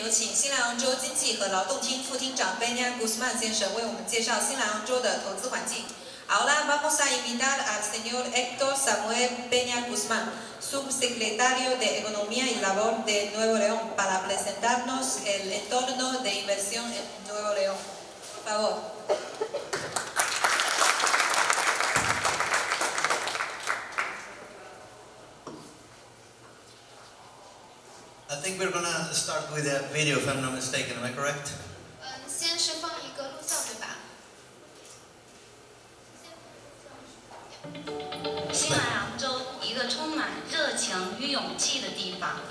有请新莱杭州经济和劳动厅副厅长 Peña Guzmán 先生为我们介绍新莱杭州的投资环境。Ahora vamos a invitar al señor Héctor Samuel Peña Guzmán, subsecretario de Economía y Labor de Nuevo León, para presentarnos el entorno de inversión en Nuevo León. Por favor. I think we're gonna start with a video, if I'm not mistaken. Am I correct? 先是放一个录像，对吧？新来杭州，一个充满热情与勇气的地方。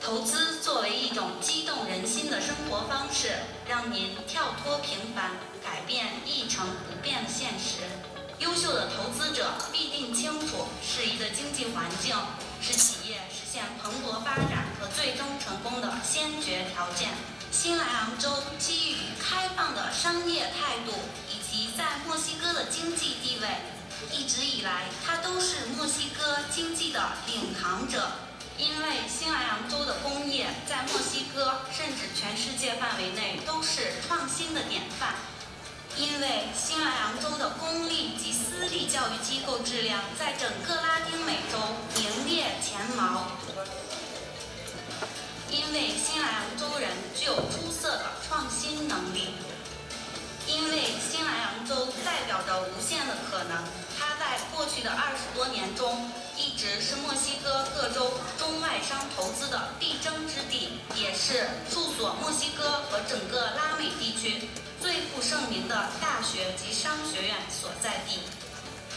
投资作为一种激动人心的生活方式，让您跳脱平凡，改变一成不变的现实。优秀的投资者必定清楚，适宜的经济环境是企业实现蓬勃发展和最终成功的先决条件。新来杭州基于开放的商业态度以及在墨西哥的经济地位，一直以来它都是墨西哥经济的领航者。因为新来杭州的工业在墨西哥甚至全世界范围内都是创新的典范。因为新来杭州的公立及私立教育机构质量在整个拉丁美洲名列前茅。因为新来杭州人具有出色的创新能力。因为新来杭州代表着无限的可能，它在过去的20多年中一直是墨西哥各州中外商投资的必争之地，也是数所墨西哥和整个拉美地区最负盛名的大学及商学院所在地。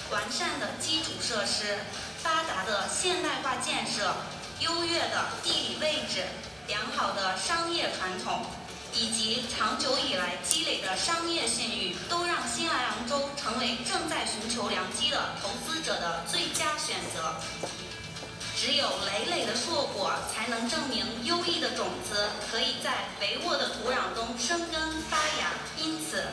完善的基础设施、发达的现代化建设、优越的地理位置、良好的商业传统，以及长久以来积累的商业信誉，都让新来杭州成为正在寻求良机的投资者的最佳选择。只有累累的硕果，才能证明优异的种子可以在肥沃的土壤中生根发芽。因此，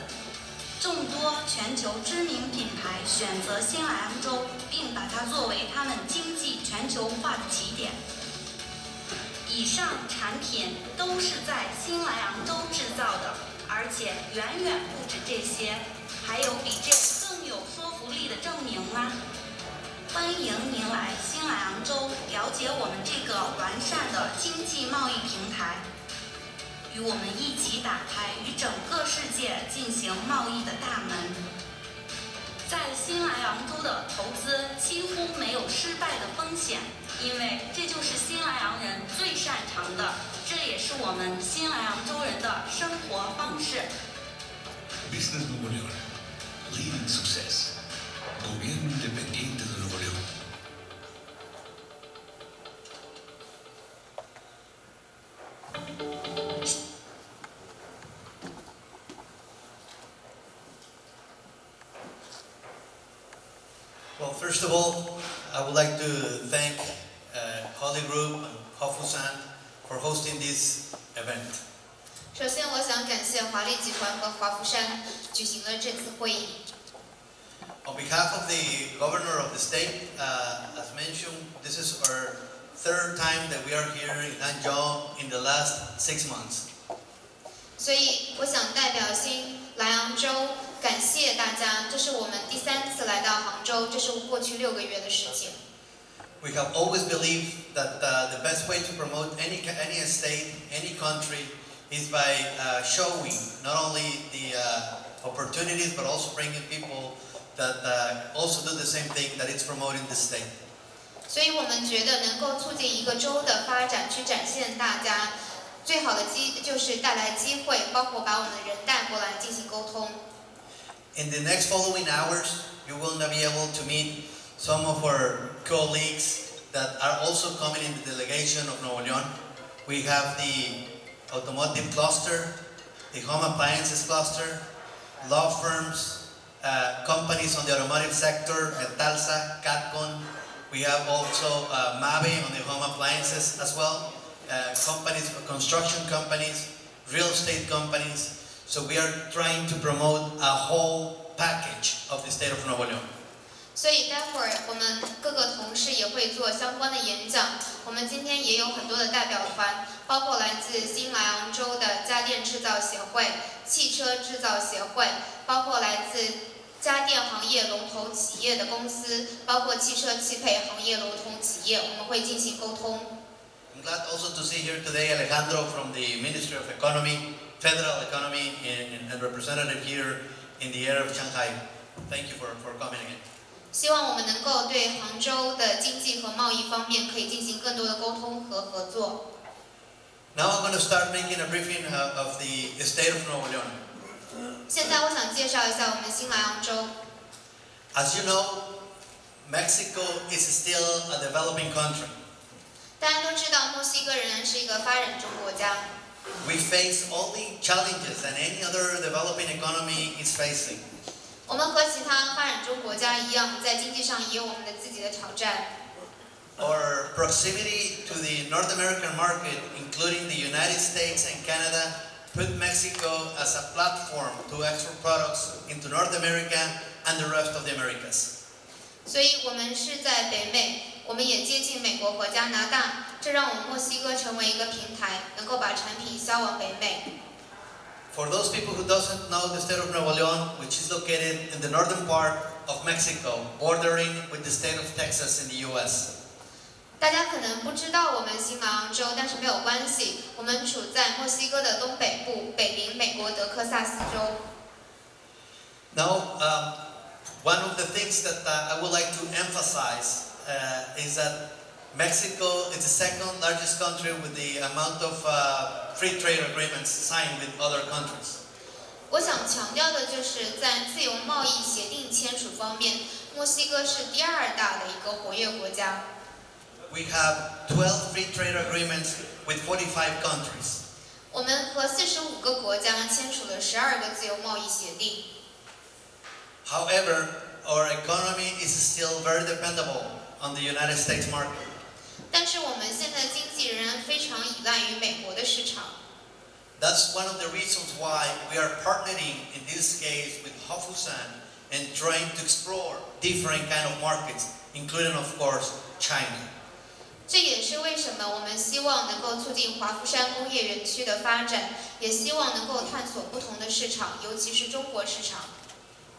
众多全球知名品牌选择新来杭州，并把它作为他们经济全球化的起点。以上产品都是在新来杭州制造的，而且远远不止这些，还有比这更有说服力的证明吗？欢迎您来新来杭州，了解我们这个完善的经济贸易平台，与我们一起打开与整个世界进行贸易的大门。在新来杭州的投资几乎没有失败的风险，因为这就是新来杭人最擅长的，这也是我们新来杭州人的生活方式。Business Nuevo León, leading success. Gobierno independiente de Nuevo León. Well, first of all, I would like to thank Holly Group and Hangzhou for hosting this event. 首先，我想感谢华丽集团和华福山举行了这次会议。On behalf of the governor of the state, as mentioned, this is our third time that we are here in Hangzhou in the last 6 months. 所以，我想代表新来杭州感谢大家，这是我们第3次来到杭州，这是过去6个月的事情。We have always believed that the best way to promote any state, any country, is by showing not only the opportunities, but also bringing people that also do the same thing, that it's promoting the state. 所以我们觉得能够促进一个州的发展，去展现大家最好的就是带来机会，包括把我们的人带过来进行沟通。In the next following hours, you will now be able to meet some of our colleagues that are also coming in the delegation of Nuevo León. We have the automotive cluster, the home appliances cluster, law firms, companies on the automotive sector, Metalsa, Catcon. We have also Mabe on the home appliances as well, companies, construction companies, real estate companies. So we are trying to promote a whole package of the state of Nuevo León. 所以待会儿我们各个同事也会做相关的演讲。我们今天也有很多的代表团，包括来自新莱昂州的家电制造协会、汽车制造协会，包括来自家电行业龙头企业的公司，包括汽车汽配行业龙头企业，我们会进行沟通。I'm glad also to see here today Alejandro from the Ministry of Economy, Federal Economy, and representative here in the area of Shanghai. Thank you for coming again. 希望我们能够对杭州的经济和贸易方面可以进行更多的沟通和合作。Now I'm going to start making a briefing of the state of Nuevo León. 现在我想介绍一下我们新莱昂州。As you know, Mexico is still a developing country. 大家都知道，墨西哥仍然是一个发展中国家。We face all the challenges that any other developing economy is facing. 我们和其他发展中国家一样，在经济上也有我们的自己的挑战。Our proximity to the North American market, including the United States and Canada, put Mexico as a platform to export products into North America and the rest of the Americas. 所以我们是在北美，我们也接近美国和加拿大，这让我们墨西哥成为一个平台，能够把产品销往北美。For those people who doesn't know the state of Nuevo León, which is located in the northern part of Mexico, bordering with the state of Texas in the U.S. 大家可能不知道我们新莱昂州，但是没有关系，我们处在墨西哥的东北部，北临美国德克萨斯州。Now, one of the things that I would like to emphasize is that Mexico is the second largest country with the amount of free trade agreements signed with other countries. 我想强调的就是在自由贸易协定签署方面，墨西哥是第二大的一个活跃国家。We have 12 free trade agreements with 45 countries. 我们和45个国家签署了12个自由贸易协定。However, our economy is still very dependable on the United States market. 但是我们现在经济仍然非常依赖于美国的市场。That's one of the reasons why we are partnering in this case with Hofusan and trying to explore different kind of markets, including of course China. 这也是为什么我们希望能够促进华福山工业园区的发展，也希望能够探索不同的市场，尤其是中国市场。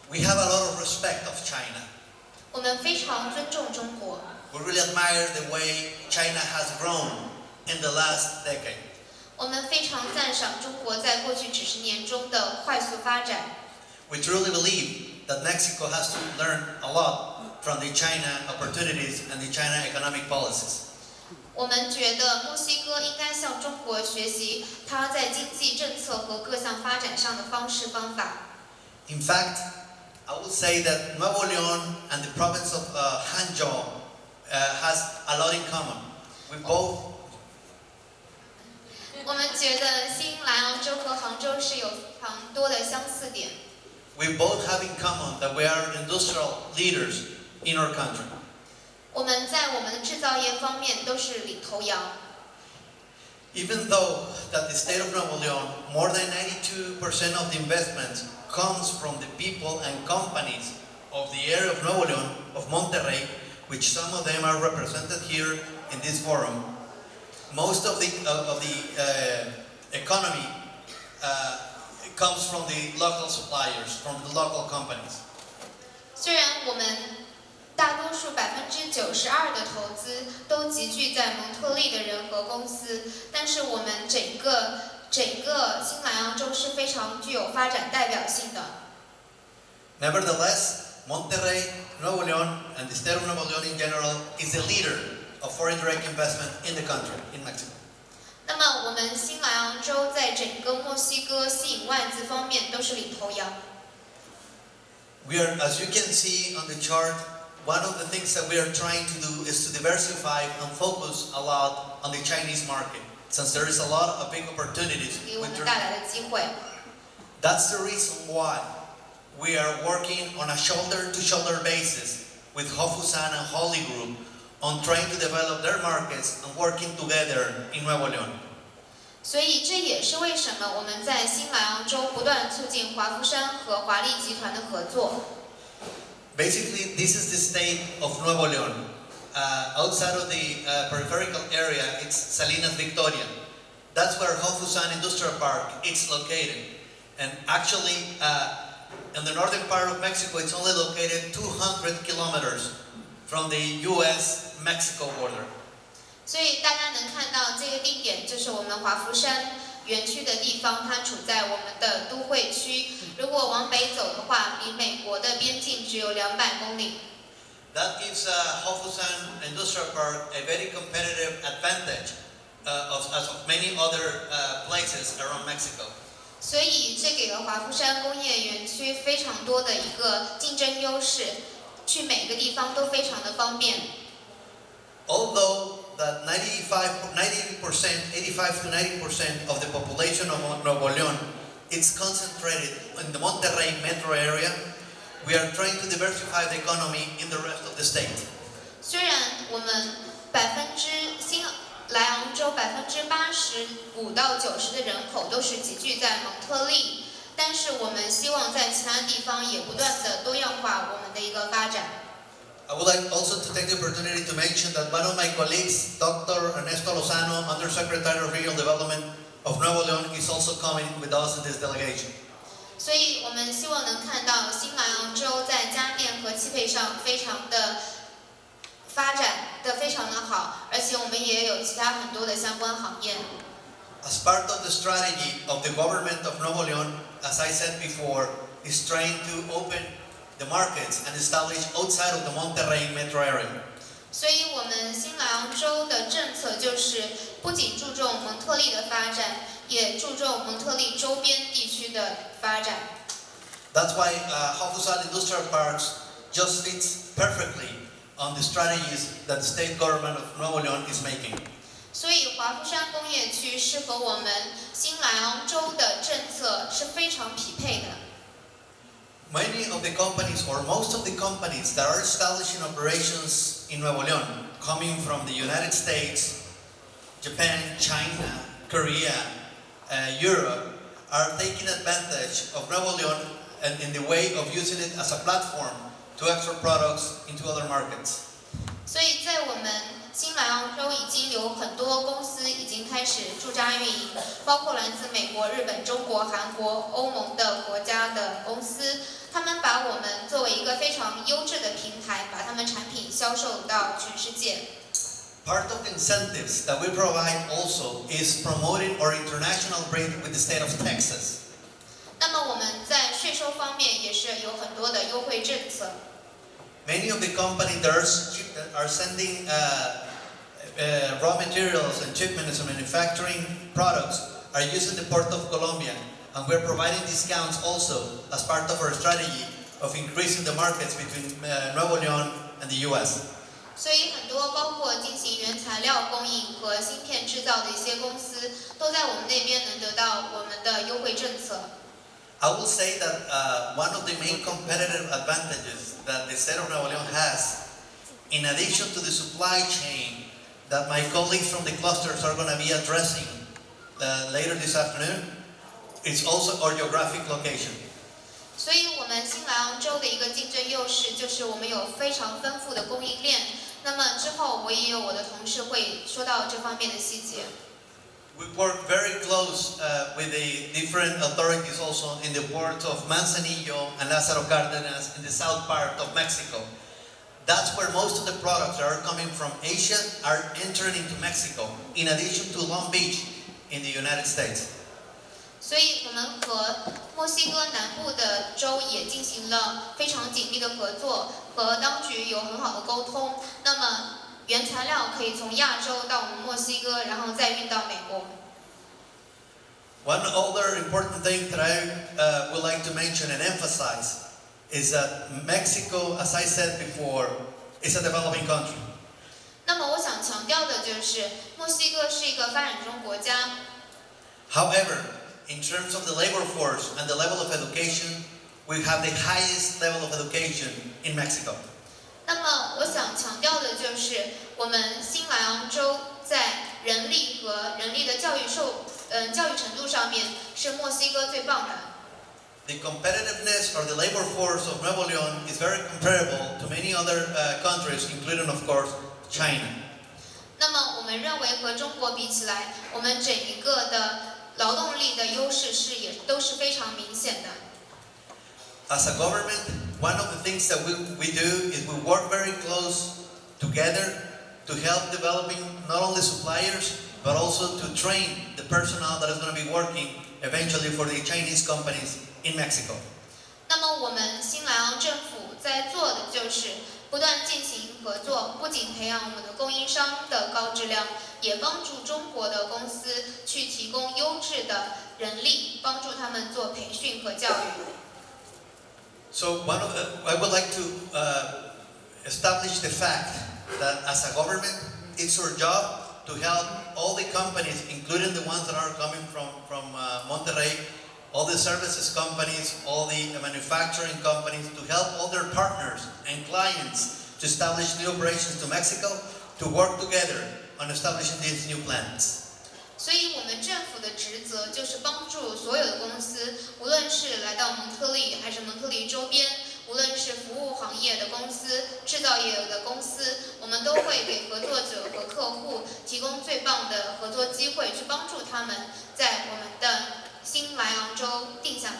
We have a lot of respect of China. 我们非常尊重中国。We really admire the way China has grown in the last decade. 我们非常赞赏中国在过去几十年中的快速发展。We truly believe that Mexico has to learn a lot from the China opportunities and the China economic policies. 我们觉得墨西哥应该向中国学习它在经济政策和各项发展上的方式方法。In fact, I would say that Nuevo León and the province of Hangzhou has a lot in common. We both 我们觉得新莱昂州和杭州是有非常多的相似点。We both have in common that we are industrial leaders in our country. 我们在我们的制造业方面都是领头羊。Even though that the state of Nuevo León, more than 92% of the investment comes from the people and companies of the area of Nuevo León, of Monterrey, which some of them are represented here in this forum. Most of the economy comes from the local suppliers, from the local companies. 虽然我们大多数92%的投资都集聚在蒙特利的人和公司，但是我们整个新莱昂州是非常具有发展代表性的。Nevertheless, Monterrey, Nuevo León, and the state of Nuevo León in general is the leader of foreign direct investment in the country, in Mexico. 那么我们新莱昂州在整个墨西哥吸引外资方面都是领头羊。We are, as you can see on the chart, one of the things that we are trying to do is to diversify and focus a lot on the Chinese market, since there is a lot of big opportunities. 给我们带来的机会。That's the reason why we are working on a shoulder-to-shoulder basis with Hofusan and Holly Group on trying to develop their markets and working together in Nuevo León. 所以这也是为什么我们在新莱昂州不断促进华福山和华丽集团的合作。Basically, this is the state of Nuevo León. Outside of the peripheral area, it's Salinas Victoria. That's where Hangzhou Industrial Park is located. And actually, in the northern part of Mexico, it's only located 200 kilometers from the U.S.-Mexico border. 所以大家能看到这个地点就是我们华福山园区的地方，它处在我们的都会区。如果往北走的话，离美国的边境只有200公里。That gives Hangzhou Industrial Park a very competitive advantage as of many other places around Mexico. 所以这给了华福山工业园区非常多的一个竞争优势，去每个地方都非常的方便。Although that 85 to 90% of the population of Nuevo León is concentrated in the Monterrey metro area, we are trying to diversify the economy in the rest of the state. 虽然我们新莱昂州85%到90%的人口都是集聚在蒙特利，但是我们希望在其他地方也不断的多样化我们的一个发展。I would like also to take the opportunity to mention that one of my colleagues, Dr. Ernesto Lozano, Undersecretary of Regional Development of Nuevo León, is also coming with us in this delegation. 所以我们希望能看到新莱昂州在家电和汽配上非常的发展的非常的好，而且我们也有其他很多的相关行业。As part of the strategy of the government of Nuevo León, as I said before, is trying to open the markets and establish outside of the Monterrey metro area. 所以我们新莱昂州的政策就是不仅注重蒙特利的发展，也注重蒙特利周边地区的发展。That's why Hangzhou Industrial Parks just fits perfectly on the strategies that the state government of Nuevo León is making. 所以华福山工业区适合我们新莱昂州的政策是非常匹配的。Many of the companies, or most of the companies that are establishing operations in Nuevo León, coming from the United States, Japan, China, Korea, Europe, are taking advantage of Nuevo León and in the way of using it as a platform to export products into other markets. 所以在我们新莱昂州已经有很多公司已经开始驻扎运营，包括来自美国、日本、中国、韩国、欧盟的国家的公司，他们把我们作为一个非常优质的平台，把他们产品销售到全世界。Part of the incentives that we provide also is promoting our international trade with the state of Texas. 那么我们在税收方面也是有很多的优惠政策。Many of the companies that are sending raw materials and shipments and manufacturing products are using the port of Colombia, and we're providing discounts also as part of our strategy of increasing the markets between Nuevo León and the U.S. 所以很多包括进行原材料供应和芯片制造的一些公司，都在我们那边能得到我们的优惠政策。I will say that one of the main competitive advantages that the state of Nuevo León has, in addition to the supply chain that my colleagues from the clusters are going to be addressing later this afternoon, is also our geographic location. 所以我们新莱昂州的一个竞争优势就是我们有非常丰富的供应链。那么之后我也有我的同事会说到这方面的细节。We work very close with the different authorities also in the ports of Manzanillo and Lázaro Cárdenas in the south part of Mexico. That's where most of the products that are coming from Asia are entering into Mexico, in addition to Long Beach in the United States. 所以我们和墨西哥南部的州也进行了非常紧密的合作，和当局有很好的沟通。那么原材料可以从亚洲到我们墨西哥，然后再运到美国。One other important thing that I would like to mention and emphasize is that Mexico, as I said before, is a developing country. 那么我想强调的就是，墨西哥是一个发展中国家。However, in terms of the labor force and the level of education, we have the highest level of education in Mexico. 那么我想强调的就是，我们新莱昂州在人力和人力的教育程度上面是墨西哥最棒的。the competitiveness or the labor force of Nuevo León is very comparable to many other countries, including, of course, China. 那么我们认为和中国比起来，我们整一个的劳动力的优势也都是非常明显的。As a government, one of the things that we do is we work very close together to help developing not only suppliers, but also to train the personnel that is going to be working eventually for the Chinese companies in Mexico. 那么我们新莱昂政府在做的就是不断进行合作，不仅培养我们的供应商的高质量，也帮助中国的公司去提供优质的人力，帮助他们做培训和教育。So I would like to establish the fact that as a government, it's our job to help all the companies, including the ones that are coming from Monterrey, all the services companies, all the manufacturing companies, to help all their partners and clients to establish new operations to Mexico, to work together on establishing these new plants. 所以我们政府的职责就是帮助所有的公司，无论是来到蒙特利还是蒙特利周边，无论是服务行业的公司、制造业的公司，我们都会给合作者和客户提供最棒的合作机会，去帮助他们在我们的新莱昂州定下来。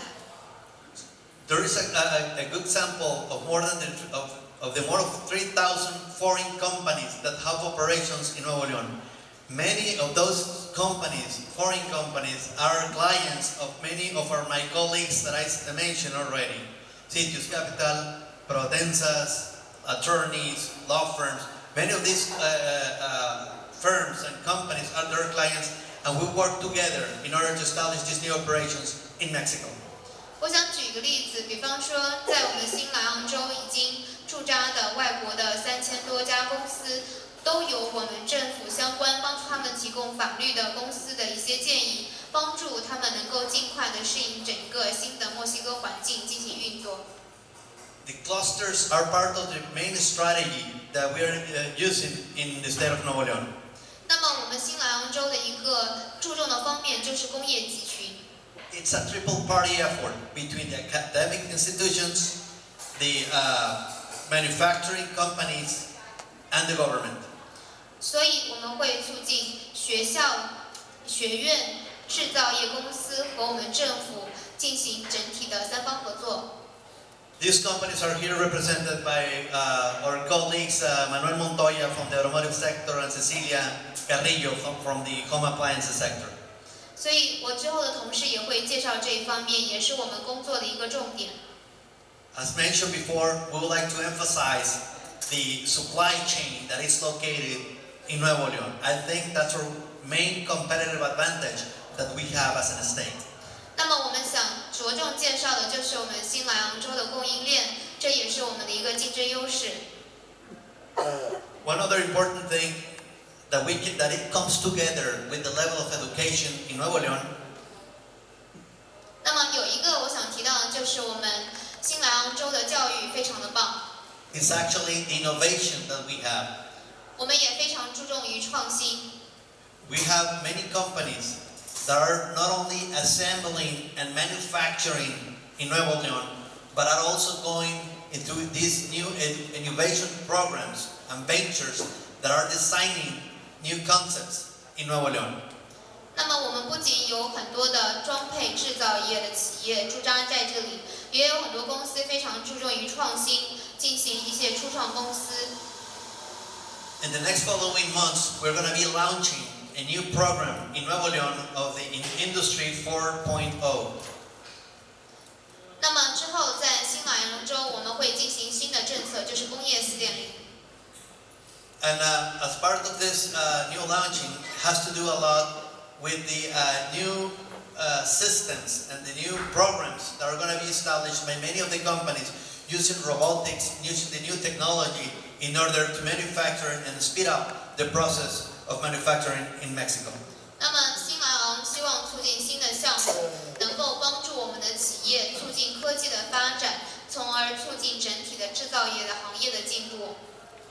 There is a good sample of more than the more of 3,000 foreign companies that have operations in Nuevo León. Many of those companies, foreign companies, are clients of many of my colleagues that I mentioned already. Sitius Capital, Prodensas, attorneys, law firms. Many of these firms and companies are their clients, and we work together in order to establish these new operations in Mexico. 我想举一个例子，比方说，在我们的新莱昂州已经驻扎的外国的3000多家公司，都有我们政府相关帮助他们提供法律的公司的一些建议，帮助他们能够尽快的适应整个新的墨西哥环境进行运作。The clusters are part of the main strategy that we are using in the state of Nuevo León. 那么我们新莱昂州的一个注重的方面就是工业集群。It's a triple party effort between the academic institutions, the manufacturing companies, and the government. 所以我们会促进学校、学院、制造业公司和我们政府进行整体的三方合作。These companies are here represented by our colleagues Manuel Montoya from the automotive sector and Cecilia Carrillo from the home appliances sector. 所以我之后的同事也会介绍这一方面，也是我们工作的一个重点。As mentioned before, we would like to emphasize the supply chain that is located in Nuevo León. I think that's our main competitive advantage that we have as an state. 那么我们想着重介绍的就是我们新莱昂州的供应链，这也是我们的一个竞争优势。One other important thing that it comes together with the level of education in Nuevo León. 那么有一个我想提到的就是我们新莱昂州的教育非常的棒。It's actually the innovation that we have. 我们也非常注重于创新。We have many companies that are not only assembling and manufacturing in Nuevo León, but are also going into these new innovation programs and ventures that are designing new concepts in Nuevo León. 那么我们不仅有很多的装配制造业的企业驻扎在这里，也有很多公司非常注重于创新，进行一些初创公司。In the next following months, we're going to be launching a new program in Nuevo León of the Industry 4.0. 那么之后在新莱昂州，我们会进行新的政策，就是工业4.0。And as part of this new launching, has to do a lot with the new systems and the new programs that are going to be established by many of the companies using robotics, using the new technology in order to manufacture and speed up the process of manufacturing in Mexico. 那么新莱昂希望促进新的项目，能够帮助我们的企业促进科技的发展，从而促进整体的制造业的行业的进步。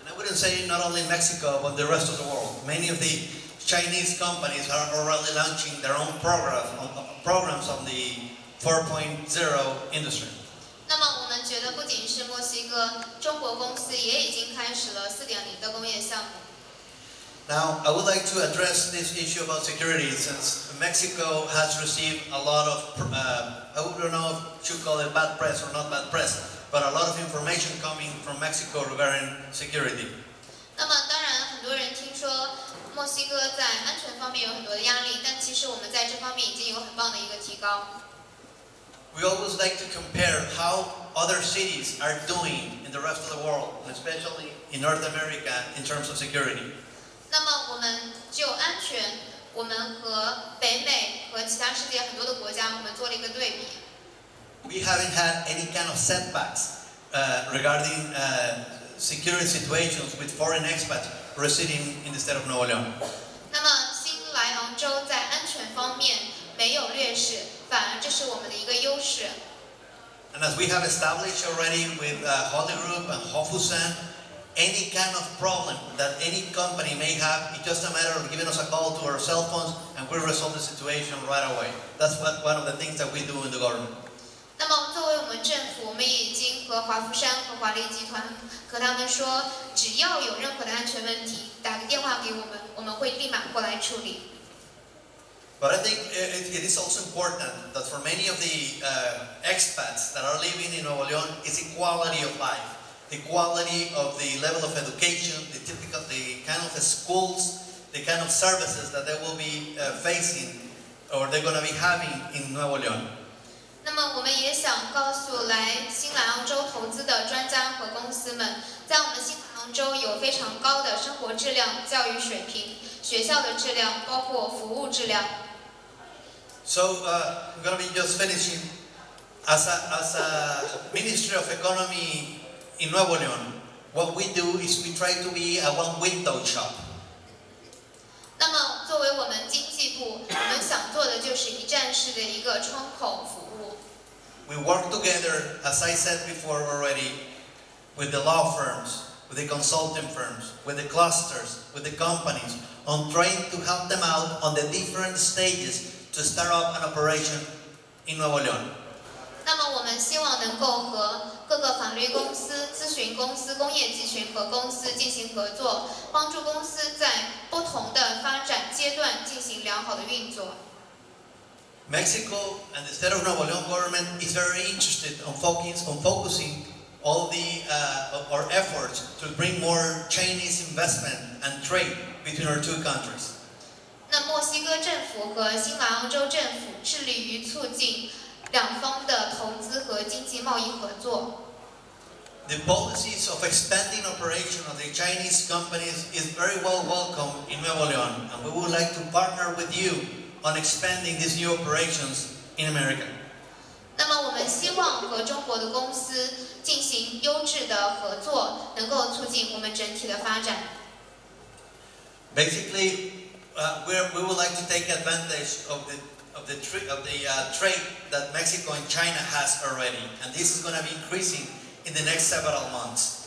And I wouldn't say not only Mexico, but the rest of the world. Many of the Chinese companies are already launching their own programs on the 4.0 industry. 那么我们觉得，不仅是墨西哥，中国公司也已经开始了4.0的工业项目。Now, I would like to address this issue about security since Mexico has received a lot of, I don't know if you call it bad press or not bad press, but a lot of information coming from Mexico regarding security. 那么当然，很多人听说墨西哥在安全方面有很多的压力，但其实我们在这方面已经有很棒的一个提高。We always like to compare how other cities are doing in the rest of the world, especially in North America, in terms of security. 那么我们就安全，我们和北美和其他世界很多的国家，我们做了一个对比。We haven't had any kind of setbacks regarding security situations with foreign expats residing in the state of Nuevo León. 那么新莱昂州在安全方面没有劣势，反而这是我们的一个优势。And as we have established already with Holy Group and Hofusan, any kind of problem that any company may have, it's just a matter of giving us a call to our cell phones and we'll resolve the situation right away. That's one of the things that we do in the government. 那么作为我们政府，我们已经和华福山和华丽集团和他们说，只要有任何的安全问题，打个电话给我们，我们会立马过来处理。But I think it is also important that for many of the expats that are living in Nuevo León, it's equality of life. The quality of the level of education, the kind of schools, the kind of services that they will be facing or they're going to be having in Nuevo León. 那么我们也想告诉来新莱昂州投资的专家和公司们，在我们新莱昂州有非常高的生活质量、教育水平、学校的质量，包括服务质量。So I'm going to be just finishing. As a Ministry of Economy in Nuevo León, what we do is we try to be a one-window shop. 那么作为我们经济部，我们想做的就是一站式的一个窗口服务。We work together, as I said before already, with the law firms, with the consulting firms, with the clusters, with the companies, on trying to help them out on the different stages to start up an operation in Nuevo León. 那么我们希望能够和各个法律公司、咨询公司、工业集群和公司进行合作，帮助公司在不同的发展阶段进行良好的运作。Mexico and the state of Nuevo León government is very interested on focusing all our efforts to bring more Chinese investment and trade between our two countries. 那墨西哥政府和新莱昂州政府致力于促进两方的投资和经济贸易合作。The policies of expanding operation of the Chinese companies is very well welcome in Nuevo León, and we would like to partner with you on expanding these new operations in America. 那么我们希望和中国的公司进行优质的合作，能够促进我们整体的发展。Basically, we would like to take advantage of the trade that Mexico and China has already, and this is going to be increasing in the next several months.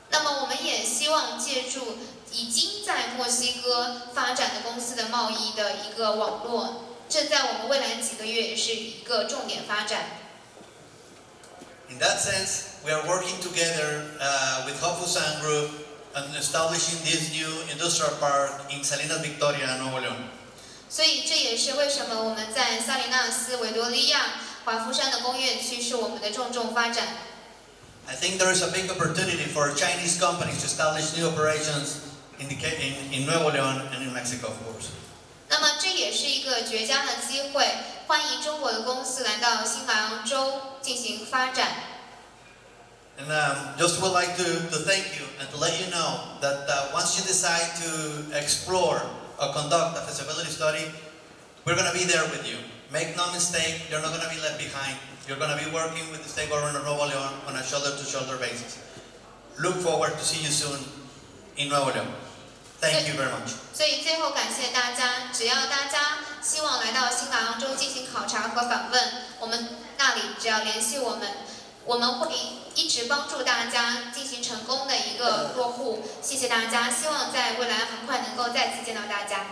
那么我们也希望借助已经在墨西哥发展的公司的贸易的一个网络，这在我们未来几个月也是一个重点发展。In that sense, we are working together with Hofusan Group and establishing this new industrial park in Salinas Victoria, Nuevo León. 所以这也是为什么我们在萨里纳斯维多利亚华福山的工业区是我们的重发展。I think there is a big opportunity for Chinese companies to establish new operations in Nuevo León and in Mexico, of course. 那么这也是一个绝佳的机会，欢迎中国的公司来到新莱昂州进行发展。And just would like to thank you and to let you know that once you decide to explore or conduct a feasibility study, we're going to be there with you. Make no mistake, you're not going to be left behind. You're going to be working with the state government of Nuevo León on a shoulder-to-shoulder basis. Look forward to see you soon in Nuevo León. Thank you very much. 所以最后感谢大家，只要大家希望来到新莱昂州进行考察和访问，我们那里只要联系我们，我们会一直帮助大家进行成功的一个落户。谢谢大家，希望在未来很快能够再次见到大家。